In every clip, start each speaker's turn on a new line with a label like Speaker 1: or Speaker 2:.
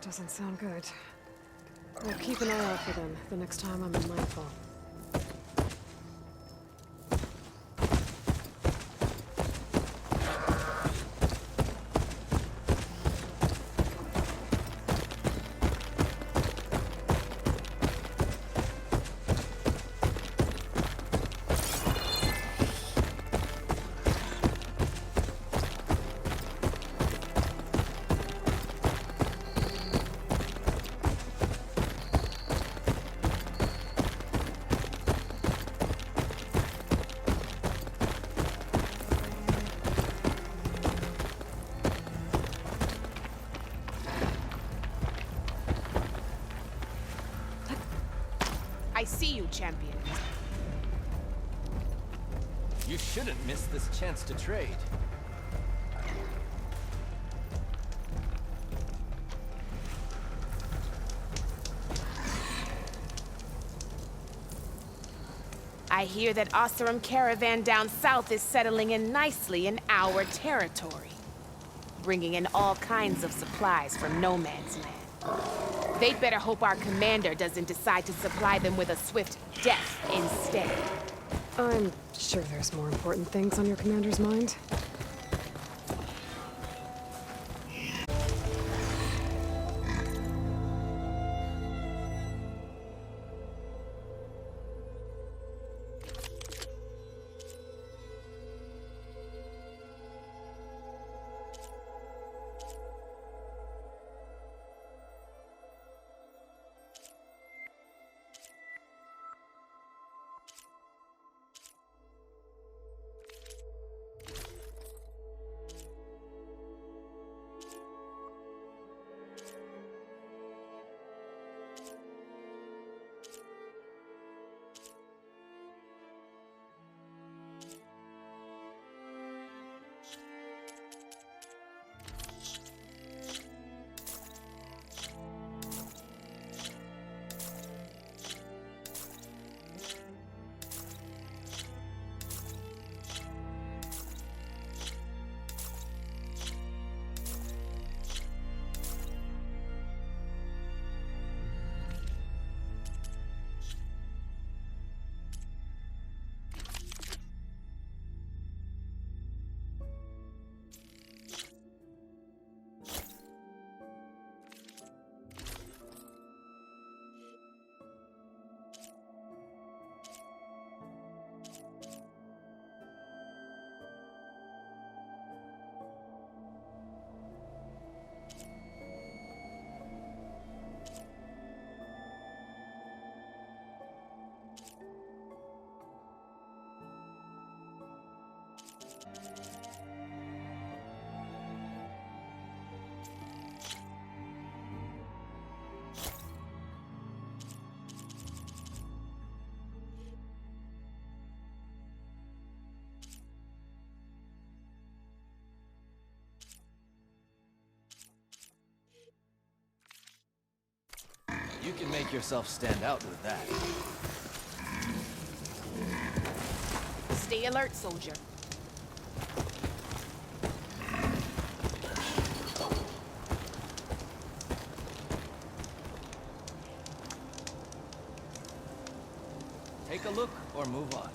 Speaker 1: Doesn't sound good. I'll keep an eye out for them the next time I'm in Nightfall.
Speaker 2: I see you, champion.
Speaker 3: You shouldn't miss this chance to trade.
Speaker 2: I hear that Oseram caravan down south is settling in nicely in our territory, bringing in all kinds of supplies from no man's land. They'd better hope our commander doesn't decide to supply them with a swift death instead.
Speaker 1: I'm sure there's more important things on your commander's mind.
Speaker 3: You can make yourself stand out with that.
Speaker 2: Stay alert, soldier.
Speaker 3: Take a look or move on.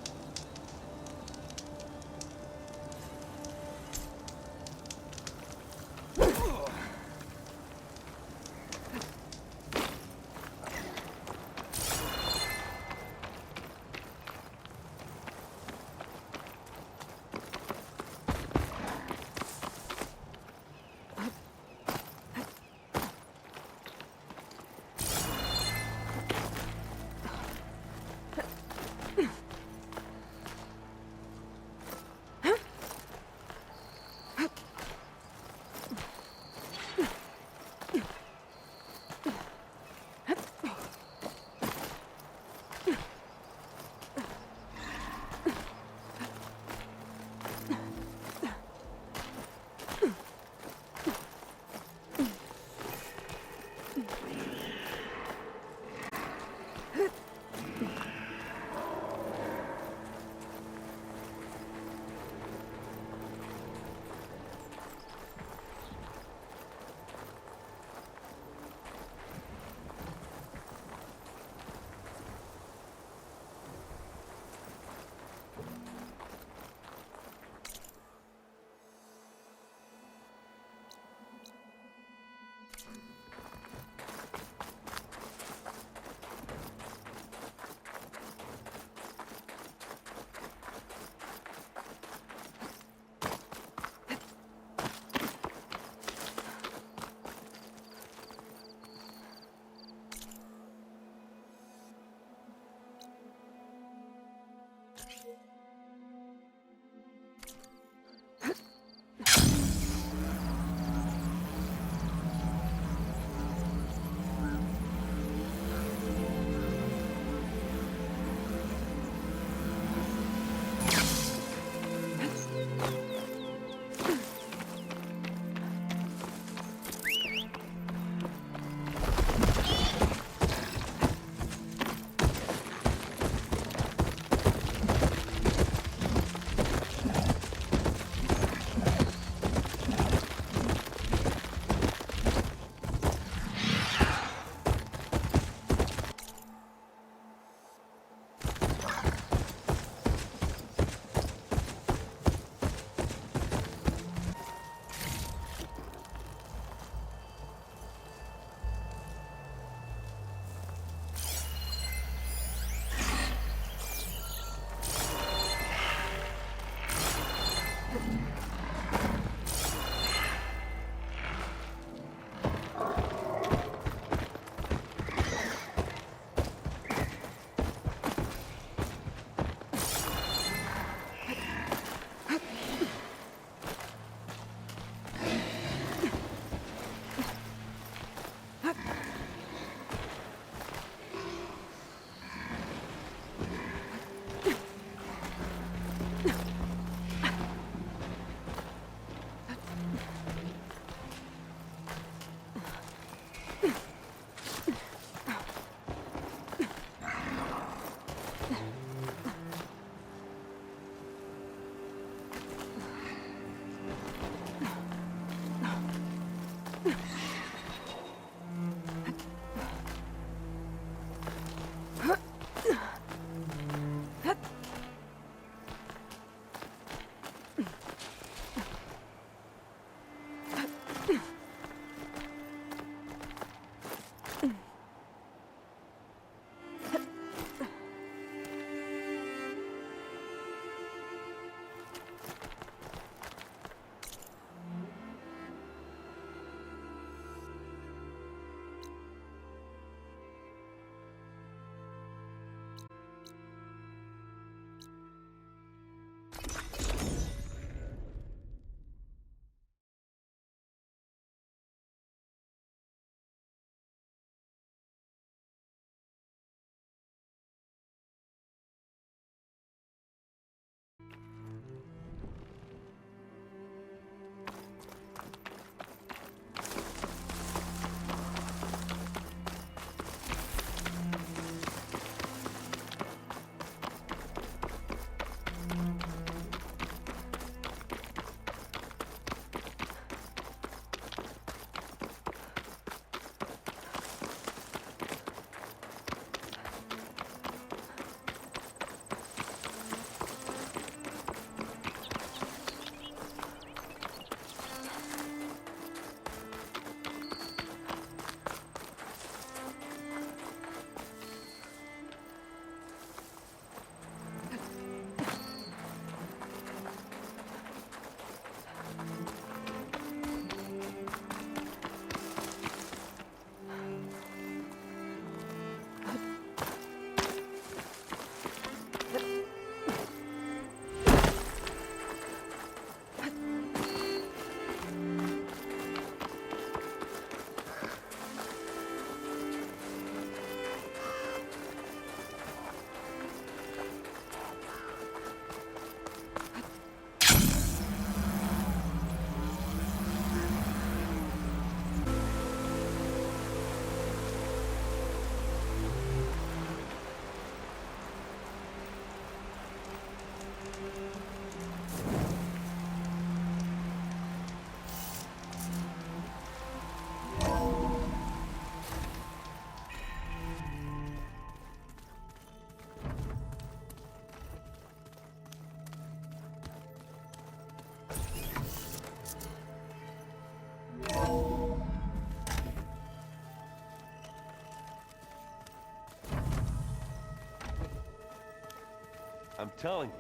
Speaker 4: I'm telling you,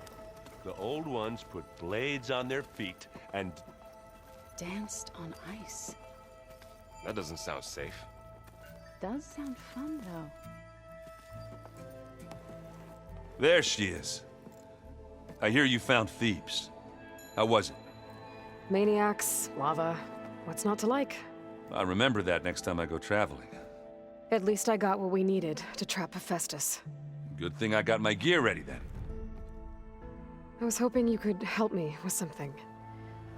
Speaker 4: the old ones put blades on their feet and...
Speaker 5: Danced on ice.
Speaker 6: That doesn't sound safe.
Speaker 5: Does sound fun, though.
Speaker 7: There she is. I hear you found Thebes. How was it?
Speaker 1: Maniacs, lava. What's not to like?
Speaker 7: I'll remember that next time I go traveling.
Speaker 1: At least I got what we needed to trap Hephaestus.
Speaker 7: Good thing I got my gear ready then.
Speaker 1: I was hoping you could help me with something.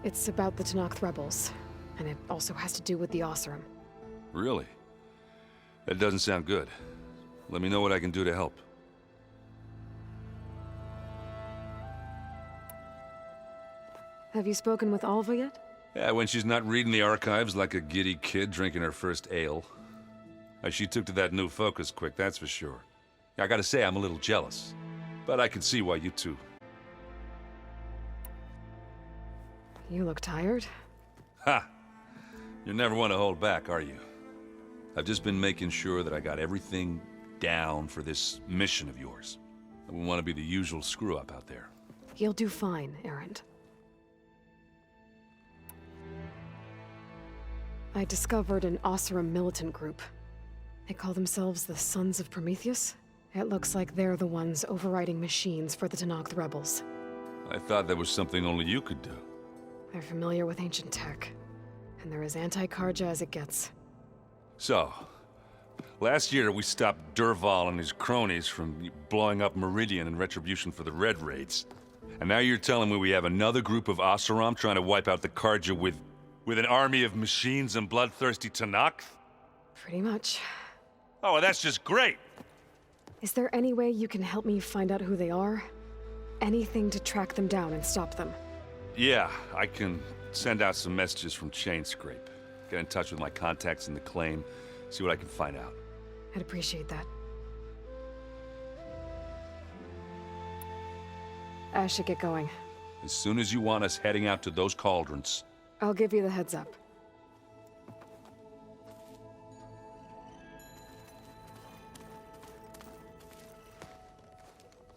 Speaker 1: It's about the Tenakth rebels, and it also has to do with the Oseram.
Speaker 7: Really? That doesn't sound good. Let me know what I can do to help.
Speaker 1: Have you spoken with Alva yet?
Speaker 7: Yeah, when she's not reading the archives like a giddy kid drinking her first ale. She took to that new focus quick, that's for sure. I gotta say, I'm a little jealous. But I can see why you two.
Speaker 1: You look tired.
Speaker 7: Ha! You never want to hold back, are you? I've just been making sure that I got everything down for this mission of yours. I wouldn't want to be the usual screw-up out there.
Speaker 1: You'll do fine, Erend. I discovered an Oseram militant group. They call themselves the Sons of Prometheus. It looks like they're the ones overriding machines for the Tenakth rebels.
Speaker 7: I thought that was something only you could do.
Speaker 1: They're familiar with ancient tech, and they're as anti-Karja as it gets.
Speaker 7: So, last year we stopped Durval and his cronies from blowing up Meridian in retribution for the Red Raids. And now you're telling me we have another group of Oseram trying to wipe out the Karja with an army of machines and bloodthirsty Tenakth?
Speaker 1: Pretty much.
Speaker 7: Oh, well, that's just great!
Speaker 1: Is there any way you can help me find out who they are? Anything to track them down and stop them?
Speaker 7: Yeah, I can send out some messages from Chainscrape. Get in touch with my contacts in the claim, see what I can find out.
Speaker 1: I'd appreciate that. I should get going.
Speaker 7: As soon as you want us heading out to those cauldrons.
Speaker 1: I'll give you the heads up.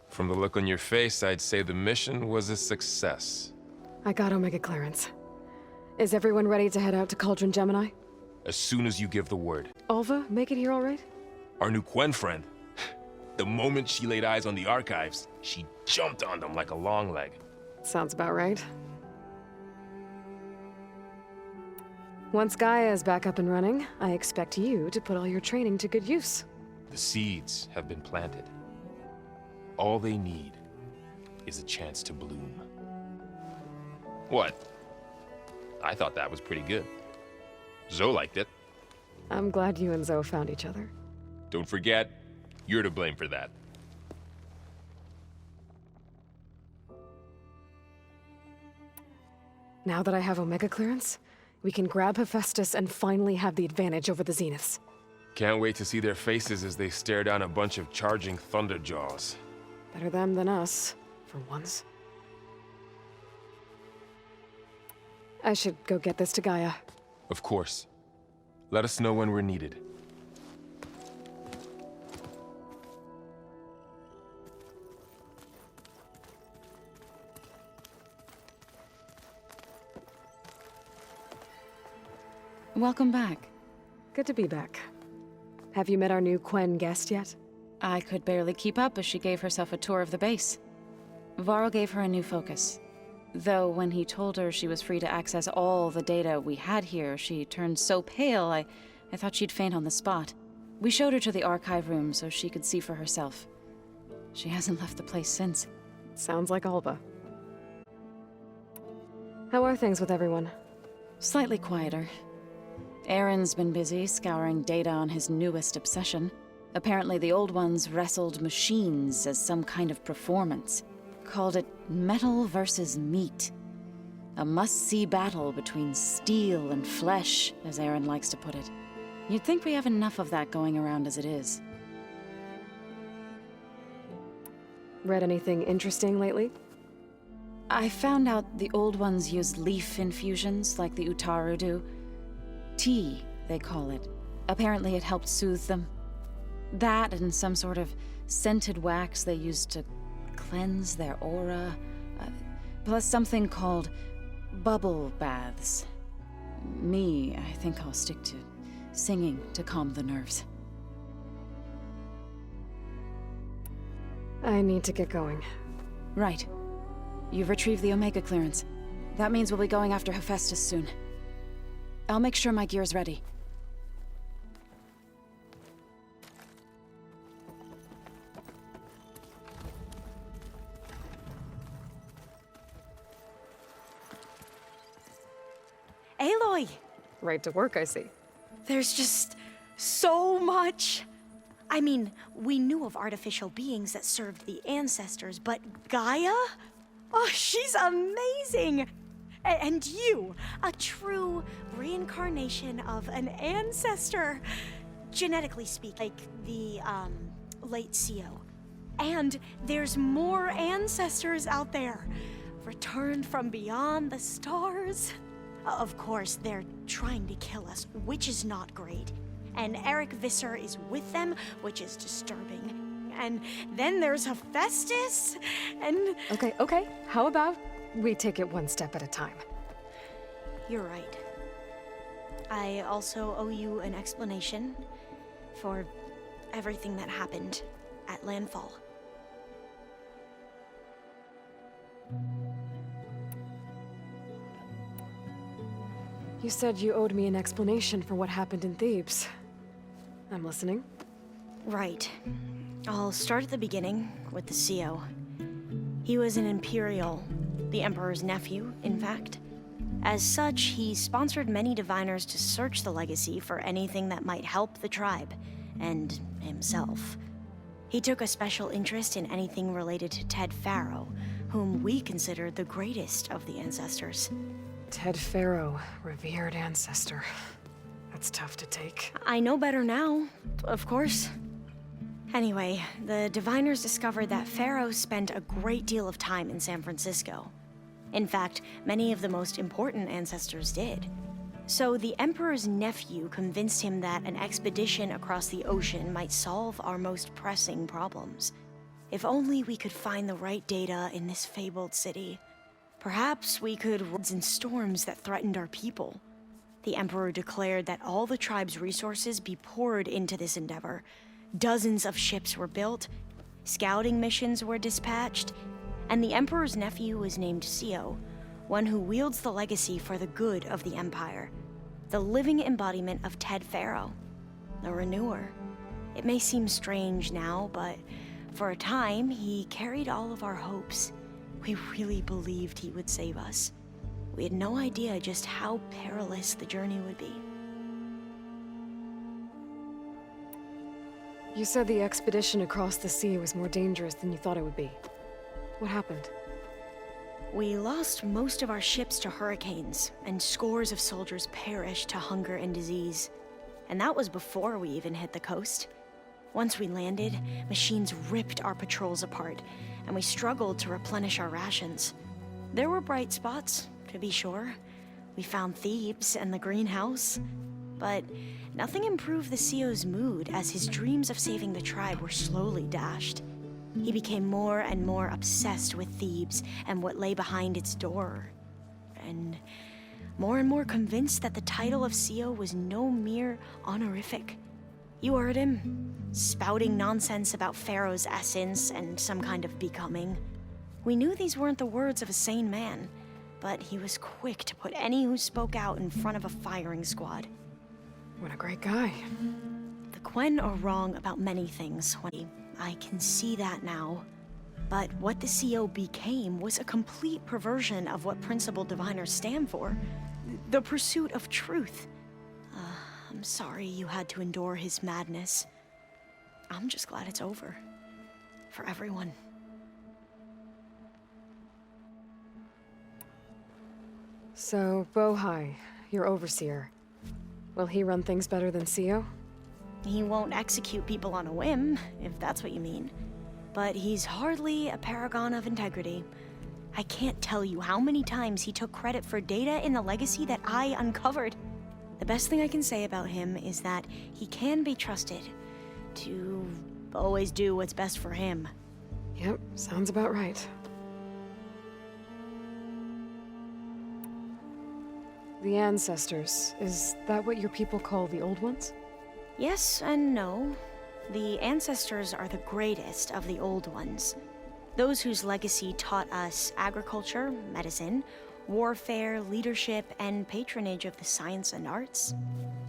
Speaker 6: From the look on your face, I'd say the mission was a success.
Speaker 1: I got Omega clearance. Is everyone ready to head out to Cauldron Gemini?
Speaker 6: As soon as you give the word.
Speaker 1: Alva, make it here all right?
Speaker 6: Our new Quen friend. The moment she laid eyes on the archives, she jumped on them like a long leg.
Speaker 1: Sounds about right. Once Gaia is back up and running, I expect you to put all your training to good use.
Speaker 6: The seeds have been planted. All they need is a chance to bloom. What? I thought that was pretty good. Zoe liked it.
Speaker 1: I'm glad you and Zoe found each other.
Speaker 6: Don't forget, you're to blame for that.
Speaker 1: Now that I have Omega clearance, we can grab Hephaestus and finally have the advantage over the Zeniths.
Speaker 6: Can't wait to see their faces as they stare down a bunch of charging Thunderjaws.
Speaker 1: Better them than us, for once. I should go get this to Gaia.
Speaker 6: Of course. Let us know when we're needed.
Speaker 5: Welcome back.
Speaker 1: Good to be back. Have you met our new Quen guest yet?
Speaker 5: I could barely keep up as she gave herself a tour of the base. Varl gave her a new focus. Though when he told her she was free to access all the data we had here, she turned so pale I thought she'd faint on the spot. We showed her to the archive room so she could see for herself. She hasn't left the place since.
Speaker 1: Sounds like Alva. How are things with everyone?
Speaker 5: Slightly quieter. Aaron's been busy scouring data on his newest obsession. Apparently the old ones wrestled machines as some kind of performance. Called it metal versus meat. A must-see battle between steel and flesh, as Aaron likes to put it. You'd think we have enough of that going around as it is.
Speaker 1: Read anything interesting lately?
Speaker 5: I found out the old ones use leaf infusions like the Utaru do. Tea, they call it. Apparently it helped soothe them. That and some sort of scented wax they used to cleanse their aura, plus something called bubble baths. I think I'll stick to singing to calm the nerves.
Speaker 1: I need to get going.
Speaker 5: Right. You've retrieved the Omega clearance. That means we'll be going after Hephaestus soon. I'll make sure my gear's ready.
Speaker 8: Aloy!
Speaker 1: Right to work, I see.
Speaker 8: There's just so much. I mean, we knew of artificial beings that served the ancestors, but Gaia? Oh, she's amazing! And you, a true reincarnation of an ancestor. Genetically speaking, like the, late CO. And there's more ancestors out there, returned from beyond the stars. Of course, they're trying to kill us, which is not great. And Eric Visser is with them, which is disturbing. And then there's Hephaestus, and...
Speaker 1: Okay. How about we take it one step at a time?
Speaker 8: You're right. I also owe you an explanation for everything that happened at Landfall.
Speaker 1: You said you owed me an explanation for what happened in Thebes. I'm listening.
Speaker 8: Right. I'll start at the beginning with the CO. He was an Imperial, the Emperor's nephew, in fact. As such, he sponsored many diviners to search the legacy for anything that might help the tribe, and himself. He took a special interest in anything related to Ted Faro, whom we consider the greatest of the ancestors.
Speaker 1: Ted Faro, revered ancestor. That's tough to take.
Speaker 8: I know better now, of course. Anyway, the diviners discovered that Faro spent a great deal of time in San Francisco. In fact, many of the most important ancestors did. So the Emperor's nephew convinced him that an expedition across the ocean might solve our most pressing problems. If only we could find the right data in this fabled city. Perhaps we could rise in storms that threatened our people. The Emperor declared that all the tribe's resources be poured into this endeavor. Dozens of ships were built, scouting missions were dispatched, and the Emperor's nephew was named CO, one who wields the legacy for the good of the Empire. The living embodiment of Ted Faro, the Renewer. It may seem strange now, but for a time, he carried all of our hopes. We really believed he would save us. We had no idea just how perilous the journey would be.
Speaker 1: You said the expedition across the sea was more dangerous than you thought it would be. What happened?
Speaker 8: We lost most of our ships to hurricanes, and scores of soldiers perished to hunger and disease. And that was before we even hit the coast. Once we landed, machines ripped our patrols apart, and we struggled to replenish our rations. There were bright spots, to be sure. We found Thebes and the greenhouse. But nothing improved the CO's mood as his dreams of saving the tribe were slowly dashed. He became more and more obsessed with Thebes and what lay behind its door. And more convinced that the title of CO was no mere honorific. You heard him, spouting nonsense about Pharaoh's essence and some kind of becoming. We knew these weren't the words of a sane man, but he was quick to put any who spoke out in front of a firing squad.
Speaker 1: What a great guy.
Speaker 8: The Quen are wrong about many things. I can see that now. But what the CO became was a complete perversion of what Principal Diviners stand for. The pursuit of truth. I'm sorry you had to endure his madness. I'm just glad it's over. For everyone.
Speaker 1: So, Bohai, your overseer. Will he run things better than CO?
Speaker 8: He won't execute people on a whim, if that's what you mean. But he's hardly a paragon of integrity. I can't tell you how many times he took credit for data in the legacy that I uncovered. The best thing I can say about him is that he can be trusted to always do what's best for him.
Speaker 1: Yep, sounds about right. The Ancestors, is that what your people call the Old Ones?
Speaker 8: Yes and no. The Ancestors are the greatest of the Old Ones. Those whose legacy taught us agriculture, medicine, warfare, leadership, and patronage of the science and arts.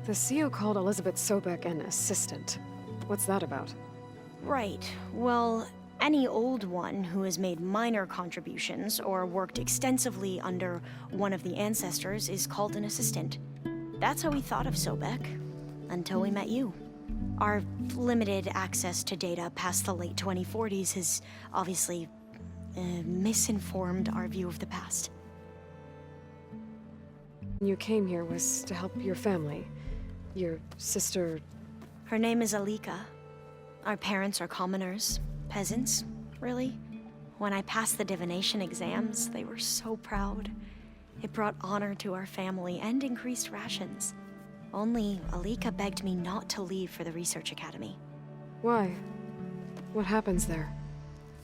Speaker 1: The CEO called Elizabeth Sobek an assistant. What's that about?
Speaker 8: Right. Well, any Old One who has made minor contributions or worked extensively under one of the Ancestors is called an assistant. That's how we thought of Sobek, until we met you. Our limited access to data past the late 2040s has obviously misinformed our view of the past.
Speaker 1: When you came here was to help your family. Your sister...
Speaker 8: Her name is Alika. Our parents are commoners. Peasants, really. When I passed the divination exams, they were so proud. It brought honor to our family and increased rations. Only Alika begged me not to leave for the research academy.
Speaker 1: Why? What happens there?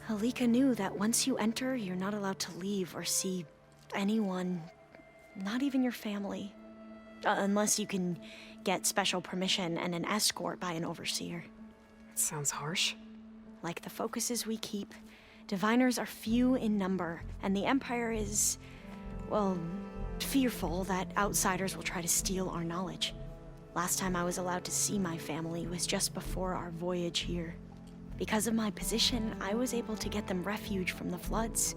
Speaker 8: Alika knew that once you enter, you're not allowed to leave or see anyone, not even your family. Unless you can get special permission and an escort by an overseer.
Speaker 1: That sounds harsh.
Speaker 8: Like the focuses we keep, diviners are few in number, and the Empire is, well, fearful that outsiders will try to steal our knowledge. Last time I was allowed to see my family was just before our voyage here. Because of my position, I was able to get them refuge from the floods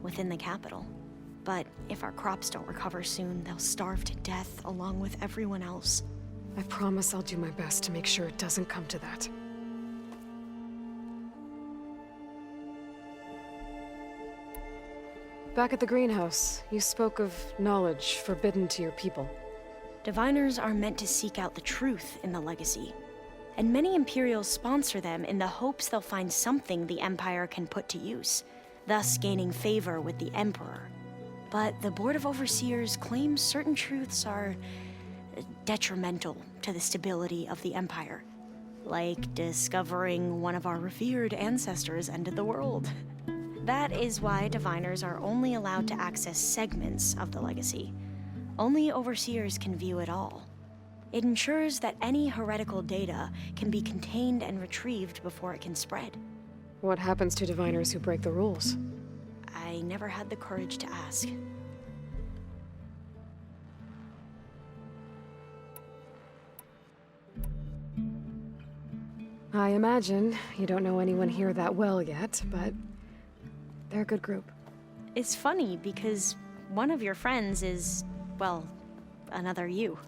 Speaker 8: within the capital. But if our crops don't recover soon, they'll starve to death along with everyone else.
Speaker 1: I promise I'll do my best to make sure it doesn't come to that. Back at the greenhouse, you spoke of knowledge forbidden to your people.
Speaker 8: Diviners are meant to seek out the truth in the legacy, and many Imperials sponsor them in the hopes they'll find something the Empire can put to use, thus gaining favor with the Emperor. But the Board of Overseers claims certain truths are detrimental to the stability of the Empire, like discovering one of our revered ancestors ended the world. That is why diviners are only allowed to access segments of the legacy. Only overseers can view it all. It ensures that any heretical data can be contained and retrieved before it can spread.
Speaker 1: What happens to diviners who break the rules?
Speaker 8: I never had the courage to ask.
Speaker 1: I imagine you don't know anyone here that well yet, but they're a good group.
Speaker 8: It's funny because one of your friends is, well, another you.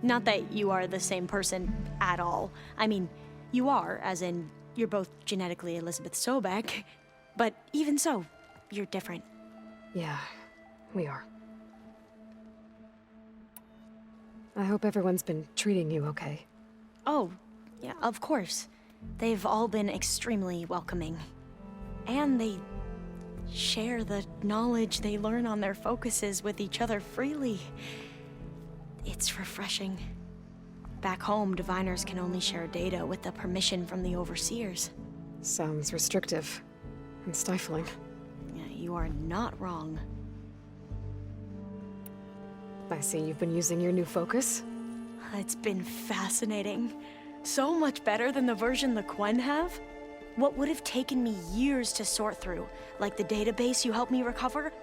Speaker 8: Not that you are the same person at all. I mean, you are, as in, you're both genetically Elizabeth Sobek, but even so, you're different.
Speaker 1: Yeah, we are. I hope everyone's been treating you okay.
Speaker 8: Oh, yeah, of course. They've all been extremely welcoming. And they share the knowledge they learn on their focuses with each other freely. It's refreshing. Back home, diviners can only share data with the permission from the overseers.
Speaker 1: Sounds restrictive and stifling.
Speaker 8: Yeah, you are not wrong.
Speaker 1: I see you've been using your new focus.
Speaker 8: It's been fascinating. So much better than the version the Quen have. What would have taken me years to sort through, like the database you helped me recover,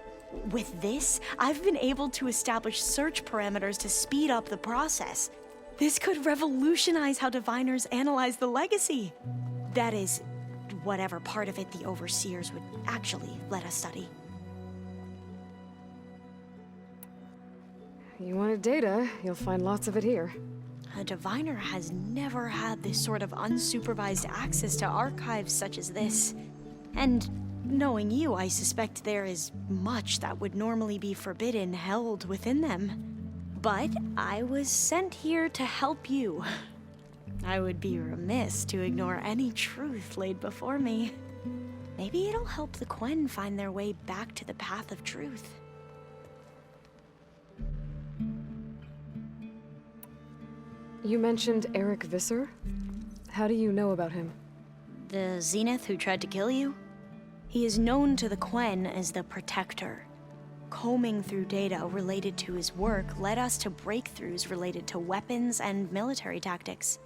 Speaker 8: with this, I've been able to establish search parameters to speed up the process. This could revolutionize how diviners analyze the legacy. That is, whatever part of it the overseers would actually let us study.
Speaker 1: You wanted data, you'll find lots of it here.
Speaker 8: A diviner has never had this sort of unsupervised access to archives such as this. And knowing you, I suspect there is much that would normally be forbidden held within them. But I was sent here to help you. I would be remiss to ignore any truth laid before me. Maybe it'll help the Quen find their way back to the path of truth.
Speaker 1: You mentioned Eric Visser? How do you know about him?
Speaker 8: The Zenith who tried to kill you? He is known to the Quen as the Protector. Combing through data related to his work led us to breakthroughs related to weapons and military tactics.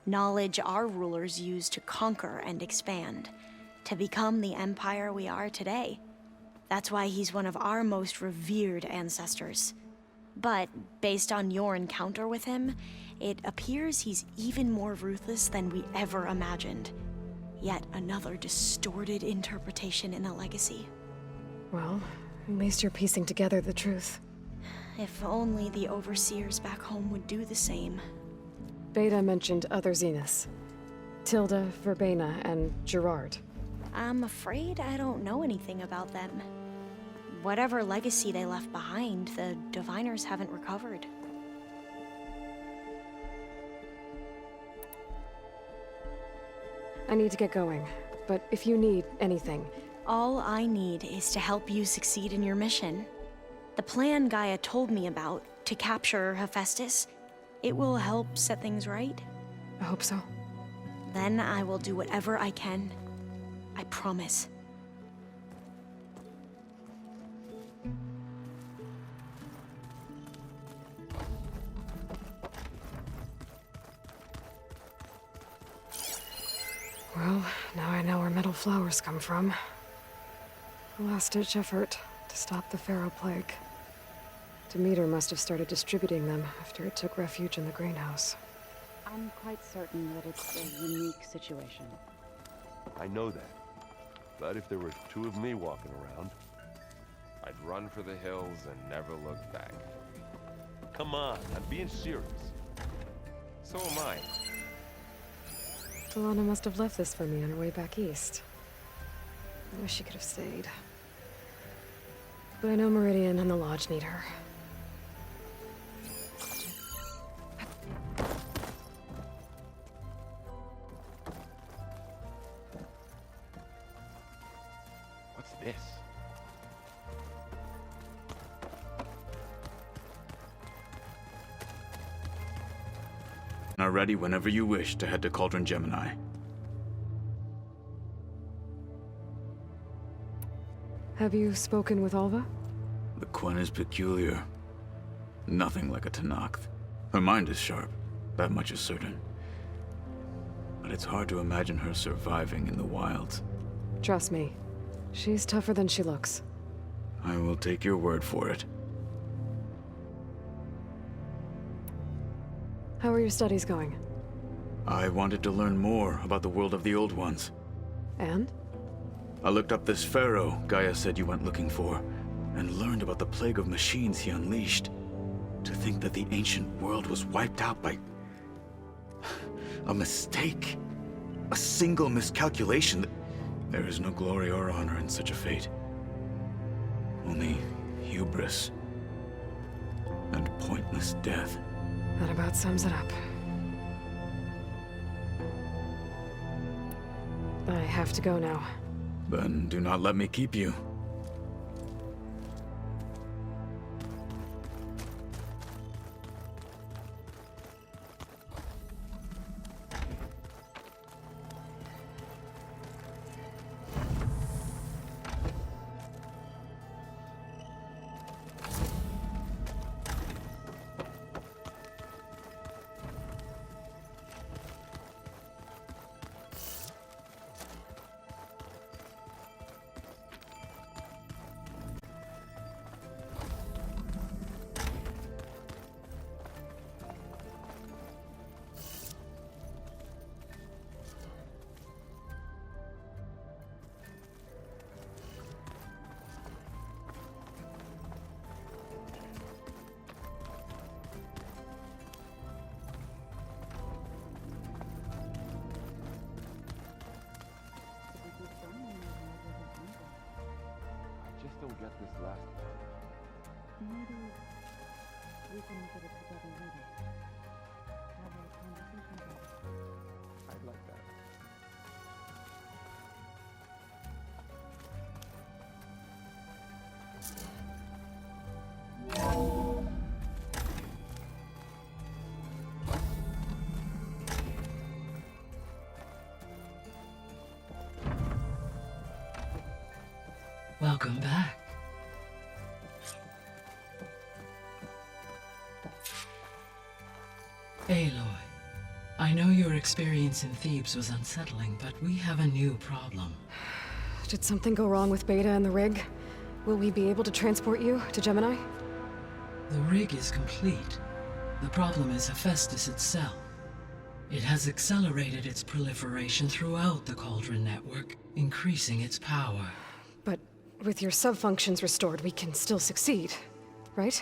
Speaker 8: Knowledge our rulers used to conquer and expand, to become the empire we are today. That's why he's one of our most revered ancestors. But based on your encounter with him, it appears he's even more ruthless than we ever imagined. Yet another distorted interpretation in the legacy.
Speaker 1: Well, at least you're piecing together the truth.
Speaker 8: If only the overseers back home would do the same.
Speaker 1: Beta mentioned other Zeniths. Tilda, Verbena, and Gerard.
Speaker 8: I'm afraid I don't know anything about them. Whatever legacy they left behind, the Diviners haven't recovered.
Speaker 1: I need to get going, but if you need anything...
Speaker 8: All I need is to help you succeed in your mission. The plan Gaia told me about, to capture Hephaestus, it will help set things right.
Speaker 1: I hope so.
Speaker 8: Then I will do whatever I can. I promise.
Speaker 1: Well, now I know where metal flowers come from. A last-ditch effort to stop the Pharaoh Plague. Demeter must have started distributing them after it took refuge in the greenhouse.
Speaker 5: I'm quite certain that it's a unique situation.
Speaker 4: I know that. But if there were two of me walking around...
Speaker 9: I'd run for the hills and never look back.
Speaker 4: Come on, I'm being serious.
Speaker 9: So am I.
Speaker 1: Delana must have left this for me on her way back east. I wish she could have stayed. But I know Meridian and the Lodge need her.
Speaker 9: What's this?
Speaker 10: Are ready whenever you wish to head to Cauldron Gemini.
Speaker 1: Have you spoken with Alva?
Speaker 10: The Quen is peculiar. Nothing like a Tenakth. Her mind is sharp, that much is certain. But it's hard to imagine her surviving in the wilds.
Speaker 1: Trust me, she's tougher than she looks.
Speaker 10: I will take your word for it.
Speaker 1: How are your studies going?
Speaker 10: I wanted to learn more about the world of the Old Ones.
Speaker 1: And?
Speaker 10: I looked up this pharaoh Gaia said you went looking for, and learned about the plague of machines he unleashed. To think that the ancient world was wiped out by... a mistake. A single miscalculation. There is no glory or honor in such a fate. Only hubris. And pointless death.
Speaker 1: That about sums it up. I have to go now.
Speaker 10: Then do not let me keep you.
Speaker 9: Just don't get this last part.
Speaker 5: Maybe we can get it together later. Have a conversation about it.
Speaker 9: I'd like that.
Speaker 11: Welcome back. Aloy, I know your experience in Thebes was unsettling, but we have a new problem.
Speaker 1: Did something go wrong with Beta and the rig? Will we be able to transport you to Gemini?
Speaker 11: The rig is complete. The problem is Hephaestus itself. It has accelerated its proliferation throughout the Cauldron network, increasing its power.
Speaker 1: But with your sub-functions restored, we can still succeed, right?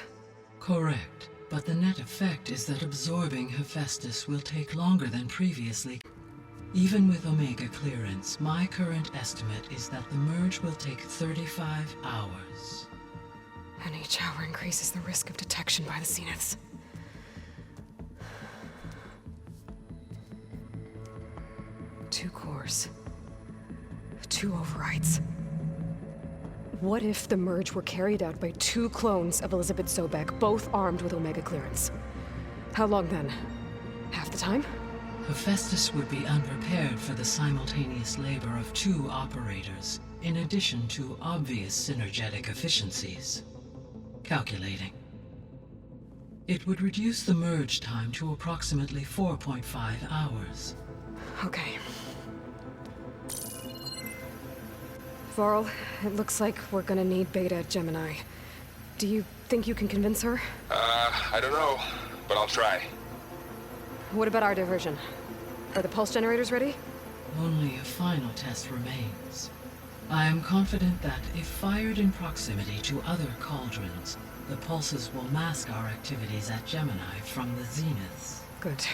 Speaker 11: Correct. But the net effect is that absorbing Hephaestus will take longer than previously. Even with Omega clearance, my current estimate is that the merge will take 35 hours.
Speaker 1: And each hour increases the risk of detection by the Zeniths. Two cores. Two overrides. What if the merge were carried out by two clones of Elizabeth Sobek, both armed with Omega clearance? How long then? Half the time?
Speaker 11: Hephaestus would be unprepared for the simultaneous labor of two operators, in addition to obvious synergetic efficiencies. Calculating. It would reduce the merge time to approximately 4.5 hours.
Speaker 1: Okay. Varl, it looks like we're gonna need Beta at Gemini. Do you think you can convince her?
Speaker 6: I don't know, but I'll try.
Speaker 1: What about our diversion? Are the pulse generators ready?
Speaker 11: Only a final test remains. I am confident that if fired in proximity to other cauldrons, the pulses will mask our activities at Gemini from the Zeniths.
Speaker 1: Good.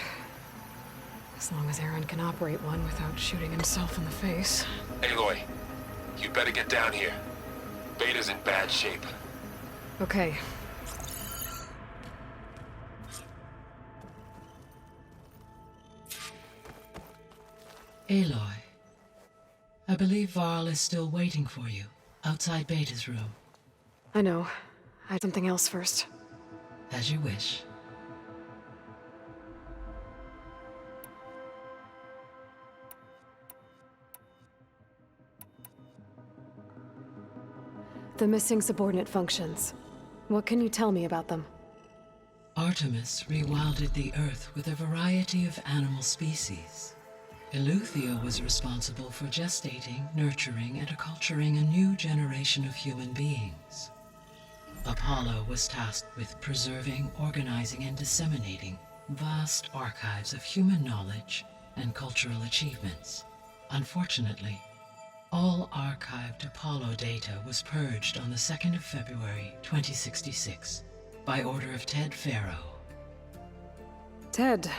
Speaker 1: As long as Aaron can operate one without shooting himself in the face.
Speaker 6: Aloy, you better get down here. Beta's in bad shape.
Speaker 1: Okay.
Speaker 11: Aloy, I believe Varl is still waiting for you, outside Beta's room.
Speaker 1: I know. I had something else first.
Speaker 11: As you wish.
Speaker 1: The missing subordinate functions. What can you tell me about them?
Speaker 11: Artemis rewilded the Earth with a variety of animal species. Eleuthia was responsible for gestating, nurturing, and acculturating a new generation of human beings. Apollo was tasked with preserving, organizing, and disseminating vast archives of human knowledge and cultural achievements. Unfortunately, all archived Apollo data was purged on the 2nd of February, 2066, by order of Ted Faro.
Speaker 1: Ted.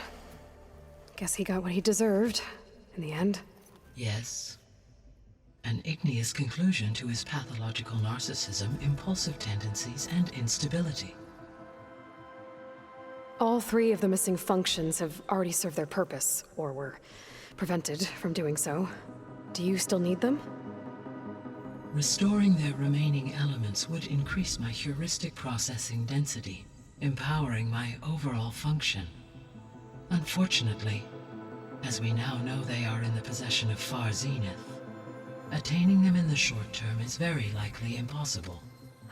Speaker 1: Guess he got what he deserved, in the end.
Speaker 11: Yes. An igneous conclusion to his pathological narcissism, impulsive tendencies, and instability.
Speaker 1: All three of the missing functions have already served their purpose, or were prevented from doing so. Do you still need them?
Speaker 11: Restoring their remaining elements would increase my heuristic processing density, empowering my overall function. Unfortunately, as we now know they are in the possession of Far Zenith, attaining them in the short term is very likely impossible.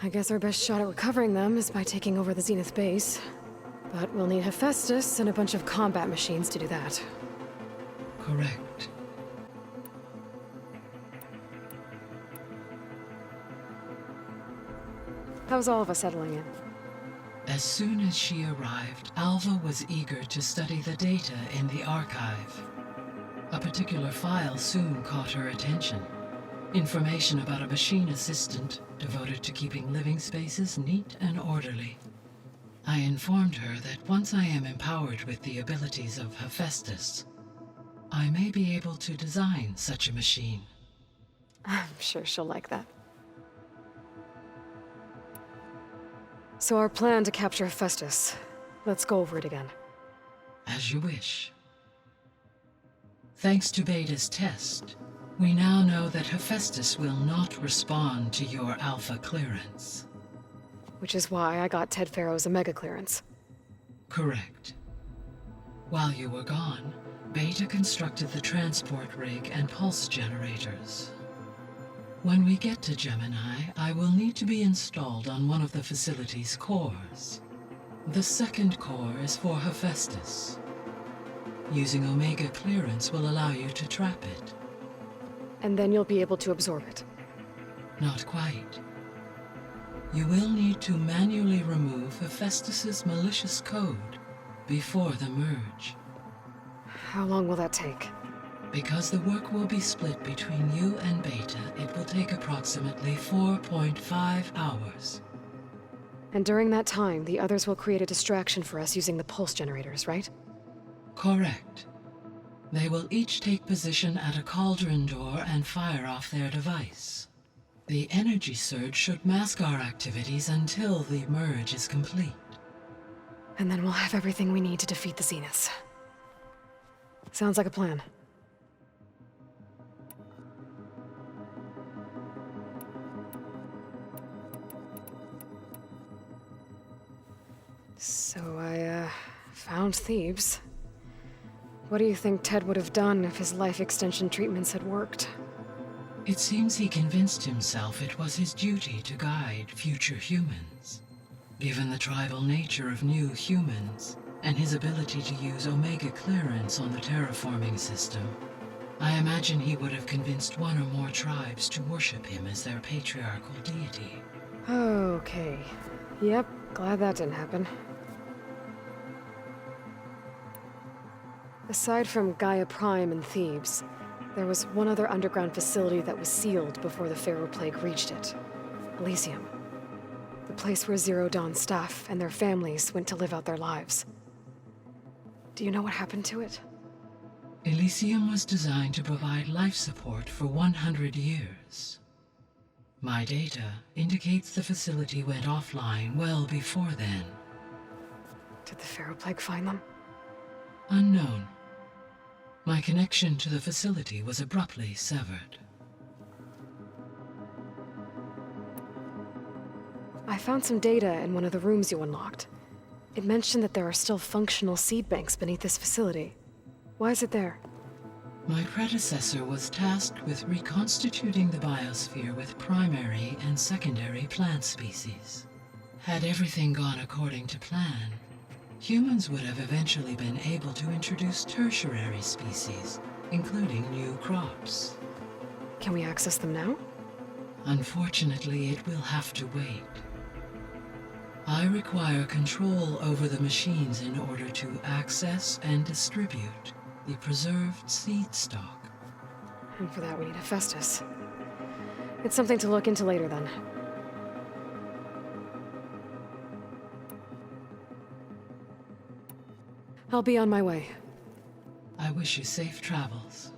Speaker 1: I guess our best shot at recovering them is by taking over the Zenith base. But we'll need Hephaestus and a bunch of combat machines to do that.
Speaker 11: Correct.
Speaker 1: How's all of us settling in?
Speaker 11: As soon as she arrived, Alva was eager to study the data in the archive. A particular file soon caught her attention. Information about a machine assistant devoted to keeping living spaces neat and orderly. I informed her that once I am empowered with the abilities of Hephaestus, I may be able to design such a machine.
Speaker 1: I'm sure she'll like that. So our plan to capture Hephaestus. Let's go over it again.
Speaker 11: As you wish. Thanks to Beta's test, we now know that Hephaestus will not respond to your Alpha clearance.
Speaker 1: Which is why I got Ted Faro's Omega clearance.
Speaker 11: Correct. While you were gone, Beta constructed the transport rig and pulse generators. When we get to Gemini, I will need to be installed on one of the facility's cores. The second core is for Hephaestus. Using Omega clearance will allow you to trap it.
Speaker 1: And then you'll be able to absorb it.
Speaker 11: Not quite. You will need to manually remove Hephaestus's malicious code before the merge.
Speaker 1: How long will that take?
Speaker 11: Because the work will be split between you and Beta, it will take approximately 4.5 hours.
Speaker 1: And during that time, the others will create a distraction for us using the pulse generators, right?
Speaker 11: Correct. They will each take position at a cauldron door and fire off their device. The energy surge should mask our activities until the merge is complete.
Speaker 1: And then we'll have everything we need to defeat the Zeniths. Sounds like a plan. So I, found Thebes. What do you think Ted would have done if his life extension treatments had worked?
Speaker 11: It seems he convinced himself it was his duty to guide future humans. Given the tribal nature of new humans, and his ability to use Omega clearance on the terraforming system, I imagine he would have convinced one or more tribes to worship him as their patriarchal deity.
Speaker 1: Okay. Yep, glad that didn't happen. Aside from Gaia Prime and Thebes, there was one other underground facility that was sealed before the Pharaoh Plague reached it. Elysium. The place where Zero Dawn staff and their families went to live out their lives. Do you know what happened to it?
Speaker 11: Elysium was designed to provide life support for 100 years. My data indicates the facility went offline well before then.
Speaker 1: Did the Pharaoh Plague find them?
Speaker 11: Unknown. My connection to the facility was abruptly severed.
Speaker 1: I found some data in one of the rooms you unlocked. It mentioned that there are still functional seed banks beneath this facility. Why is it there?
Speaker 11: My predecessor was tasked with reconstituting the biosphere with primary and secondary plant species. Had everything gone according to plan, humans would have eventually been able to introduce tertiary species, including new crops.
Speaker 1: Can we access them now?
Speaker 11: Unfortunately, it will have to wait. I require control over the machines in order to access and distribute the preserved seed stock.
Speaker 1: And for that we need Hephaestus. It's something to look into later then. I'll be on my way.
Speaker 11: I wish you safe travels.